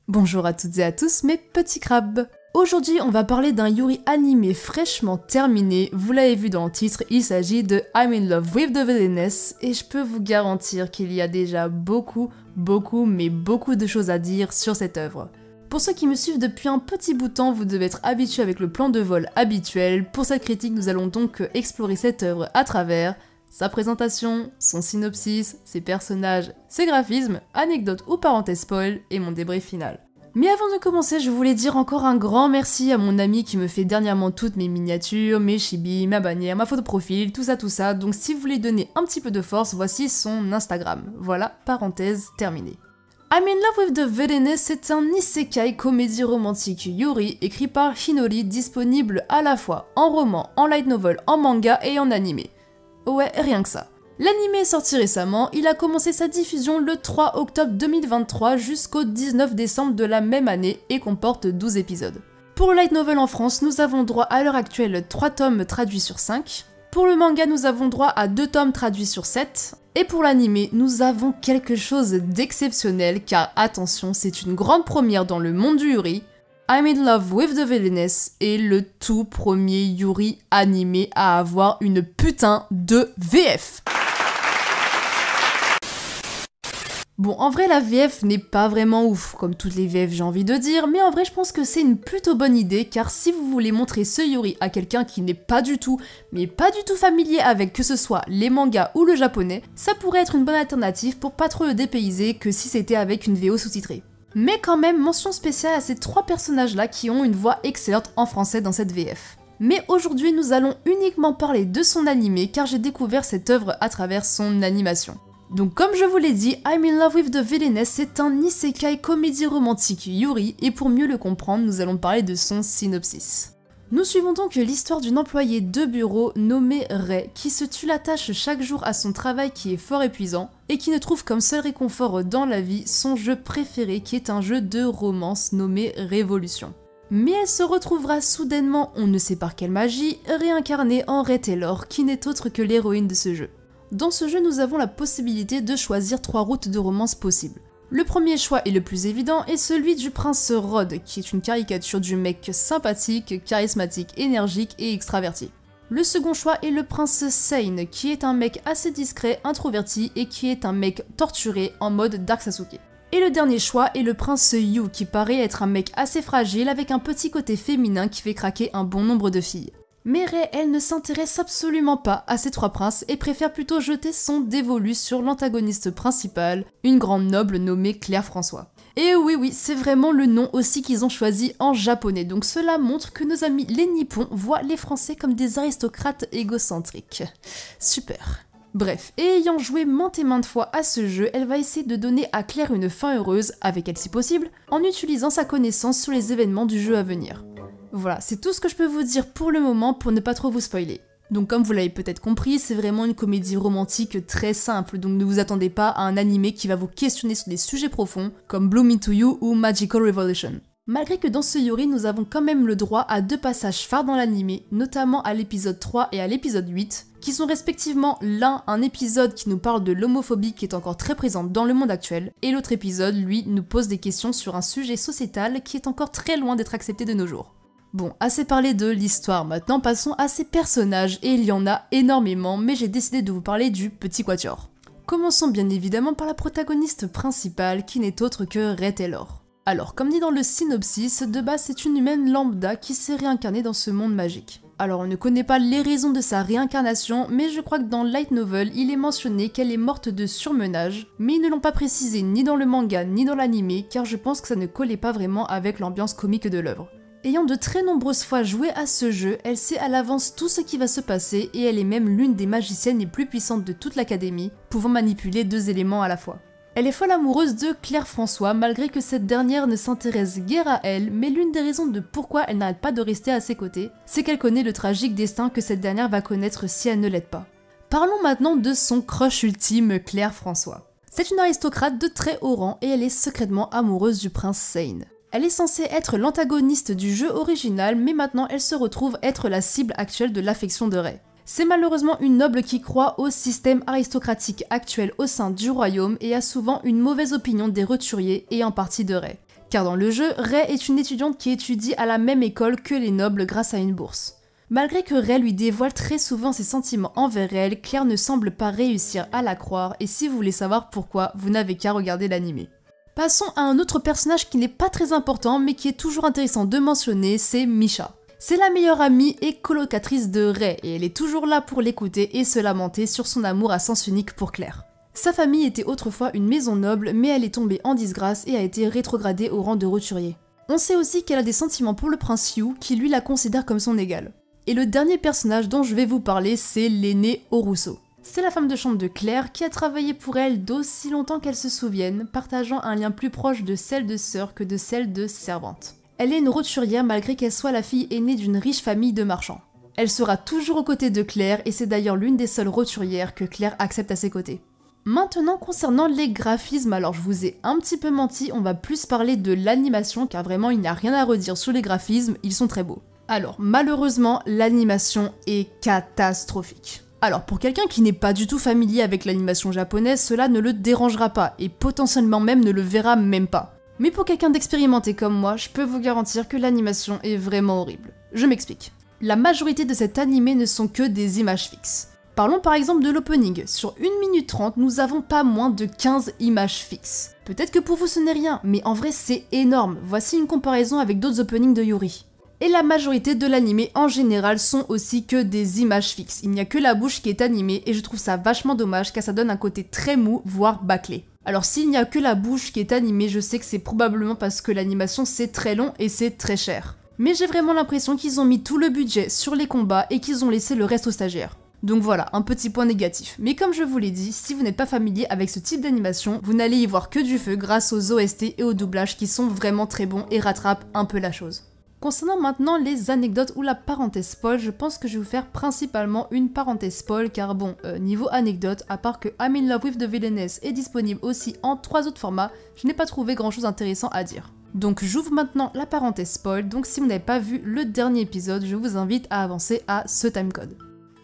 Bonjour à toutes et à tous mes petits crabes. Aujourd'hui on va parler d'un Yuri animé fraîchement terminé, vous l'avez vu dans le titre, il s'agit de I'm in love with the villainess et je peux vous garantir qu'il y a déjà beaucoup de choses à dire sur cette œuvre. Pour ceux qui me suivent depuis un petit bout de temps, vous devez être habitués avec le plan de vol habituel. Pour cette critique, nous allons donc explorer cette œuvre à travers sa présentation, son synopsis, ses personnages, ses graphismes, anecdotes ou parenthèses spoil et mon débrief final. Mais avant de commencer, je voulais dire encore un grand merci à mon ami qui me fait dernièrement toutes mes miniatures, mes chibis, ma bannière, ma photo de profil, tout ça. Donc si vous voulez donner un petit peu de force, voici son Instagram. Voilà, parenthèse terminée. I'm in love with the villainess, c'est un isekai comédie romantique Yuri écrit par Hinori, disponible à la fois en roman, en light novel, en manga et en animé. Ouais, rien que ça. L'anime est sorti récemment, il a commencé sa diffusion le 3 octobre 2023 jusqu'au 19 décembre de la même année et comporte 12 épisodes. Pour le light novel en France, nous avons droit à l'heure actuelle 3 tomes traduits sur 5. Pour le manga, nous avons droit à 2 tomes traduits sur 7. Et pour l'anime, nous avons quelque chose d'exceptionnel car attention, c'est une grande première dans le monde du Yuri. I'm in love with the villainess est le tout premier Yuri animé à avoir une putain de VF. Bon, en vrai, la VF n'est pas vraiment ouf, comme toutes les VF j'ai envie de dire, mais en vrai, je pense que c'est une plutôt bonne idée, car si vous voulez montrer ce Yuri à quelqu'un qui n'est pas du tout familier avec que ce soit les mangas ou le japonais, ça pourrait être une bonne alternative pour pas trop le dépayser que si c'était avec une VO sous-titrée. Mais quand même, mention spéciale à ces 3 personnages-là qui ont une voix excellente en français dans cette VF. Mais aujourd'hui, nous allons uniquement parler de son animé, car j'ai découvert cette œuvre à travers son animation. Donc comme je vous l'ai dit, I'm in love with the villainess, c'est un isekai comédie romantique Yuri, et pour mieux le comprendre, nous allons parler de son synopsis. Nous suivons donc l'histoire d'une employée de bureau nommée Rei, qui se tue la tâche chaque jour à son travail qui est fort épuisant, et qui ne trouve comme seul réconfort dans la vie son jeu préféré qui est un jeu de romance nommé Révolution. Mais elle se retrouvera soudainement, on ne sait par quelle magie, réincarnée en Rei Taylor, qui n'est autre que l'héroïne de ce jeu. Dans ce jeu, nous avons la possibilité de choisir 3 routes de romance possibles. Le premier choix et le plus évident est celui du prince Rod, qui est une caricature du mec sympathique, charismatique, énergique et extraverti. Le second choix est le prince Seine, qui est un mec assez discret, introverti et qui est un mec torturé en mode Dark Sasuke. Et le dernier choix est le prince Yu, qui paraît être un mec assez fragile avec un petit côté féminin qui fait craquer un bon nombre de filles. Mais Rei, elle ne s'intéresse absolument pas à ces 3 princes et préfère plutôt jeter son dévolu sur l'antagoniste principal, une grande noble nommée Claire François. Et oui, c'est vraiment le nom aussi qu'ils ont choisi en japonais, donc cela montre que nos amis les Nippons voient les Français comme des aristocrates égocentriques. Super. Bref, et ayant joué maintes et maintes fois à ce jeu, elle va essayer de donner à Claire une fin heureuse, avec elle si possible, en utilisant sa connaissance sur les événements du jeu à venir. Voilà, c'est tout ce que je peux vous dire pour le moment pour ne pas trop vous spoiler. Donc comme vous l'avez peut-être compris, c'est vraiment une comédie romantique très simple, donc ne vous attendez pas à un animé qui va vous questionner sur des sujets profonds, comme Bloom Into You ou Magical Revolution. Malgré que dans ce Yuri, nous avons quand même le droit à 2 passages phares dans l'animé, notamment à l'épisode 3 et à l'épisode 8, qui sont respectivement l'un, un épisode qui nous parle de l'homophobie qui est encore très présente dans le monde actuel, et l'autre épisode, lui, nous pose des questions sur un sujet sociétal qui est encore très loin d'être accepté de nos jours. Bon, assez parlé de l'histoire, maintenant passons à ses personnages, et il y en a énormément, mais j'ai décidé de vous parler du petit quatuor. Commençons bien évidemment par la protagoniste principale, qui n'est autre que Rei Taylor. Alors, comme dit dans le synopsis, de base c'est une humaine lambda qui s'est réincarnée dans ce monde magique. Alors on ne connaît pas les raisons de sa réincarnation, mais je crois que dans Light Novel, il est mentionné qu'elle est morte de surmenage, mais ils ne l'ont pas précisé ni dans le manga ni dans l'anime, car je pense que ça ne collait pas vraiment avec l'ambiance comique de l'œuvre. Ayant de très nombreuses fois joué à ce jeu, elle sait à l'avance tout ce qui va se passer et elle est même l'une des magiciennes les plus puissantes de toute l'académie, pouvant manipuler 2 éléments à la fois. Elle est folle amoureuse de Claire François, malgré que cette dernière ne s'intéresse guère à elle, mais l'une des raisons de pourquoi elle n'arrête pas de rester à ses côtés, c'est qu'elle connaît le tragique destin que cette dernière va connaître si elle ne l'aide pas. Parlons maintenant de son crush ultime, Claire François. C'est une aristocrate de très haut rang et elle est secrètement amoureuse du prince Seine. Elle est censée être l'antagoniste du jeu original, mais maintenant elle se retrouve être la cible actuelle de l'affection de Rei. C'est malheureusement une noble qui croit au système aristocratique actuel au sein du royaume et a souvent une mauvaise opinion des roturiers et en partie de Rei. Car dans le jeu, Rei est une étudiante qui étudie à la même école que les nobles grâce à une bourse. Malgré que Rei lui dévoile très souvent ses sentiments envers elle, Claire ne semble pas réussir à la croire, et si vous voulez savoir pourquoi, vous n'avez qu'à regarder l'anime. Passons à un autre personnage qui n'est pas très important, mais qui est toujours intéressant de mentionner, c'est Misha. C'est la meilleure amie et colocatrice de Rei, et elle est toujours là pour l'écouter et se lamenter sur son amour à sens unique pour Claire. Sa famille était autrefois une maison noble, mais elle est tombée en disgrâce et a été rétrogradée au rang de roturier. On sait aussi qu'elle a des sentiments pour le prince Yu, qui lui la considère comme son égal. Et le dernier personnage dont je vais vous parler, c'est l'aînée Oruso. C'est la femme de chambre de Claire qui a travaillé pour elle d'aussi longtemps qu'elle se souvienne, partageant un lien plus proche de celle de sœur que de celle de servante. Elle est une roturière malgré qu'elle soit la fille aînée d'une riche famille de marchands. Elle sera toujours aux côtés de Claire et c'est d'ailleurs l'une des seules roturières que Claire accepte à ses côtés. Maintenant, concernant les graphismes, alors je vous ai un petit peu menti, on va plus parler de l'animation car vraiment il n'y a rien à redire sur les graphismes, ils sont très beaux. Alors malheureusement, l'animation est catastrophique. Alors pour quelqu'un qui n'est pas du tout familier avec l'animation japonaise, cela ne le dérangera pas et potentiellement même ne le verra même pas. Mais pour quelqu'un d'expérimenté comme moi, je peux vous garantir que l'animation est vraiment horrible. Je m'explique. La majorité de cet animé ne sont que des images fixes. Parlons par exemple de l'opening. Sur 1 minute 30, nous avons pas moins de 15 images fixes. Peut-être que pour vous ce n'est rien, mais en vrai c'est énorme. Voici une comparaison avec d'autres openings de Yuri. Et la majorité de l'animé en général sont aussi que des images fixes. Il n'y a que la bouche qui est animée et je trouve ça vachement dommage car ça donne un côté très mou, voire bâclé. Alors s'il n'y a que la bouche qui est animée, je sais que c'est probablement parce que l'animation c'est très long et c'est très cher. Mais j'ai vraiment l'impression qu'ils ont mis tout le budget sur les combats et qu'ils ont laissé le reste aux stagiaires. Donc voilà, un petit point négatif. Mais comme je vous l'ai dit, si vous n'êtes pas familier avec ce type d'animation, vous n'allez y voir que du feu grâce aux OST et aux doublages qui sont vraiment très bons et rattrapent un peu la chose. Concernant maintenant les anecdotes ou la parenthèse spoil, je pense que je vais vous faire principalement une parenthèse spoil car bon, niveau anecdote, à part que I'm in Love with the Villainess est disponible aussi en 3 autres formats, je n'ai pas trouvé grand chose d'intéressant à dire. Donc j'ouvre maintenant la parenthèse spoil, donc si vous n'avez pas vu le dernier épisode, je vous invite à avancer à ce timecode.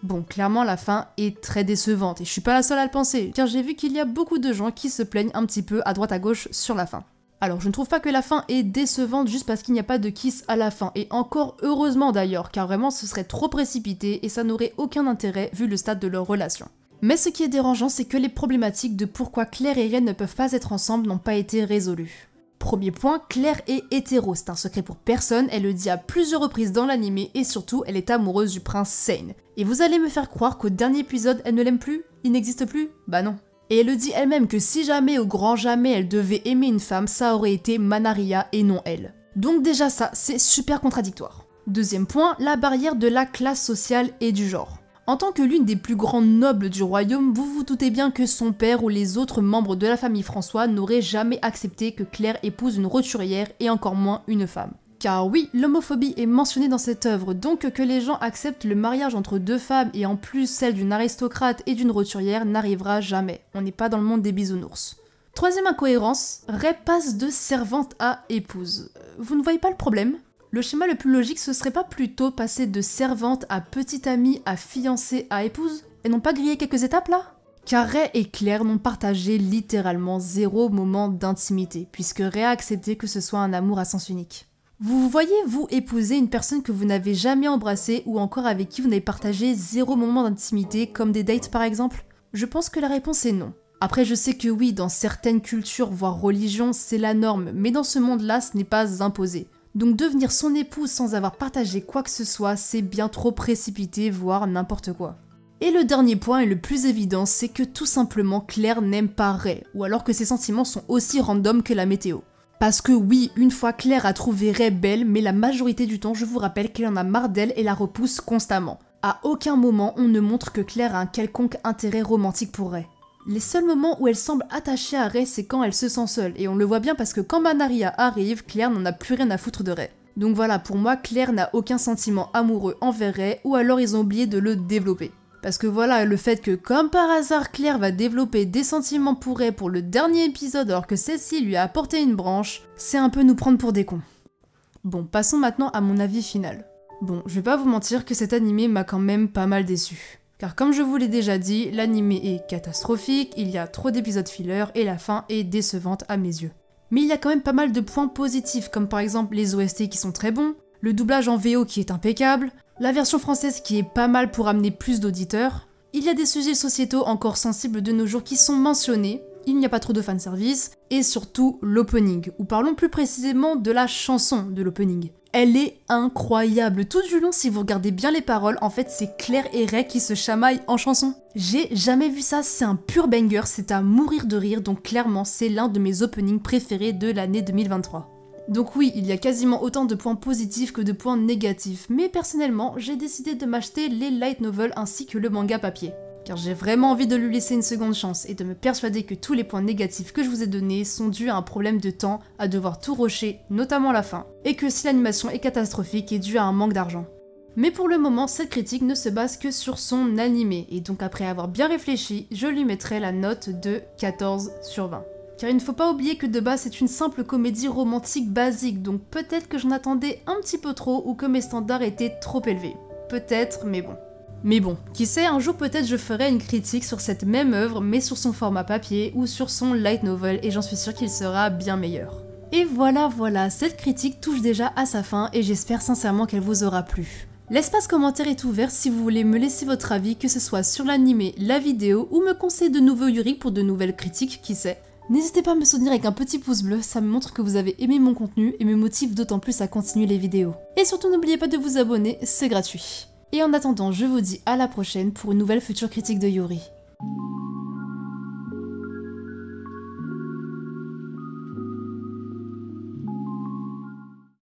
Bon, clairement la fin est très décevante et je suis pas la seule à le penser, car j'ai vu qu'il y a beaucoup de gens qui se plaignent un petit peu à droite à gauche sur la fin. Alors je ne trouve pas que la fin est décevante juste parce qu'il n'y a pas de kiss à la fin, et encore heureusement d'ailleurs, car vraiment ce serait trop précipité et ça n'aurait aucun intérêt vu le stade de leur relation. Mais ce qui est dérangeant, c'est que les problématiques de pourquoi Claire et Rei ne peuvent pas être ensemble n'ont pas été résolues. Premier point, Claire est hétéro, c'est un secret pour personne, elle le dit à plusieurs reprises dans l'anime et surtout elle est amoureuse du prince Sane. Et vous allez me faire croire qu'au dernier épisode elle ne l'aime plus? Il n'existe plus? Bah non. Et elle le dit elle-même que si jamais au grand jamais elle devait aimer une femme, ça aurait été Manaria et non elle. Donc déjà ça, c'est super contradictoire. Deuxième point, la barrière de la classe sociale et du genre. En tant que l'une des plus grandes nobles du royaume, vous vous doutez bien que son père ou les autres membres de la famille François n'auraient jamais accepté que Claire épouse une roturière et encore moins une femme. Car oui, l'homophobie est mentionnée dans cette œuvre, donc que les gens acceptent le mariage entre deux femmes et en plus celle d'une aristocrate et d'une roturière n'arrivera jamais. On n'est pas dans le monde des bisounours. Troisième incohérence, Rei passe de servante à épouse. Vous ne voyez pas le problème ? Le schéma le plus logique, ce serait pas plutôt passer de servante à petite amie à fiancée à épouse? Et non pas griller quelques étapes là? Car Rei et Claire n'ont partagé littéralement 0 moment d'intimité, puisque Rei a accepté que ce soit un amour à sens unique. Vous voyez, vous épouser une personne que vous n'avez jamais embrassée ou encore avec qui vous n'avez partagé 0 moment d'intimité, comme des dates par exemple? Je pense que la réponse est non. Après, je sais que oui, dans certaines cultures, voire religions, c'est la norme, mais dans ce monde-là, ce n'est pas imposé. Donc devenir son épouse sans avoir partagé quoi que ce soit, c'est bien trop précipité, voire n'importe quoi. Et le dernier point et le plus évident, c'est que tout simplement Claire n'aime pas Rei, ou alors que ses sentiments sont aussi random que la météo. Parce que oui, une fois Claire a trouvé Rei belle, mais la majorité du temps, je vous rappelle qu'elle en a marre d'elle et la repousse constamment. À aucun moment, on ne montre que Claire a un quelconque intérêt romantique pour Rei. Les seuls moments où elle semble attachée à Rei, c'est quand elle se sent seule, et on le voit bien parce que quand Manaria arrive, Claire n'en a plus rien à foutre de Rei. Donc voilà, pour moi, Claire n'a aucun sentiment amoureux envers Rei, ou alors ils ont oublié de le développer. Parce que voilà, le fait que comme par hasard, Claire va développer des sentiments pour Rei pour le dernier épisode alors que celle-ci lui a apporté une branche, c'est un peu nous prendre pour des cons. Bon, passons maintenant à mon avis final. Bon, je vais pas vous mentir que cet animé m'a quand même pas mal déçu. Car comme je vous l'ai déjà dit, l'anime est catastrophique, il y a trop d'épisodes filler et la fin est décevante à mes yeux. Mais il y a quand même pas mal de points positifs, comme par exemple les OST qui sont très bons, le doublage en VO qui est impeccable, la version française qui est pas mal pour amener plus d'auditeurs, il y a des sujets sociétaux encore sensibles de nos jours qui sont mentionnés, il n'y a pas trop de fanservice, et surtout l'opening, ou parlons plus précisément de la chanson de l'opening. Elle est incroyable, tout du long si vous regardez bien les paroles, en fait c'est Claire et Ray qui se chamaillent en chanson. J'ai jamais vu ça, c'est un pur banger, c'est à mourir de rire, donc clairement c'est l'un de mes openings préférés de l'année 2023. Donc oui, il y a quasiment autant de points positifs que de points négatifs, mais personnellement j'ai décidé de m'acheter les light novels ainsi que le manga papier. Car j'ai vraiment envie de lui laisser une seconde chance et de me persuader que tous les points négatifs que je vous ai donnés sont dus à un problème de temps, à devoir tout rusher, notamment la fin, et que si l'animation est catastrophique est due à un manque d'argent. Mais pour le moment, cette critique ne se base que sur son animé, et donc après avoir bien réfléchi, je lui mettrai la note de 14 sur 20. Car il ne faut pas oublier que de base c'est une simple comédie romantique basique, donc peut-être que j'en attendais un petit peu trop ou que mes standards étaient trop élevés. Peut-être, mais bon. Mais bon, qui sait, un jour peut-être je ferai une critique sur cette même œuvre, mais sur son format papier ou sur son light novel, et j'en suis sûre qu'il sera bien meilleur. Et voilà, cette critique touche déjà à sa fin, et j'espère sincèrement qu'elle vous aura plu. L'espace commentaire est ouvert si vous voulez me laisser votre avis, que ce soit sur l'animé, la vidéo, ou me conseiller de nouveaux Yuri pour de nouvelles critiques, qui sait. N'hésitez pas à me soutenir avec un petit pouce bleu, ça me montre que vous avez aimé mon contenu et me motive d'autant plus à continuer les vidéos. Et surtout n'oubliez pas de vous abonner, c'est gratuit. Et en attendant, je vous dis à la prochaine pour une nouvelle future critique de Yuri.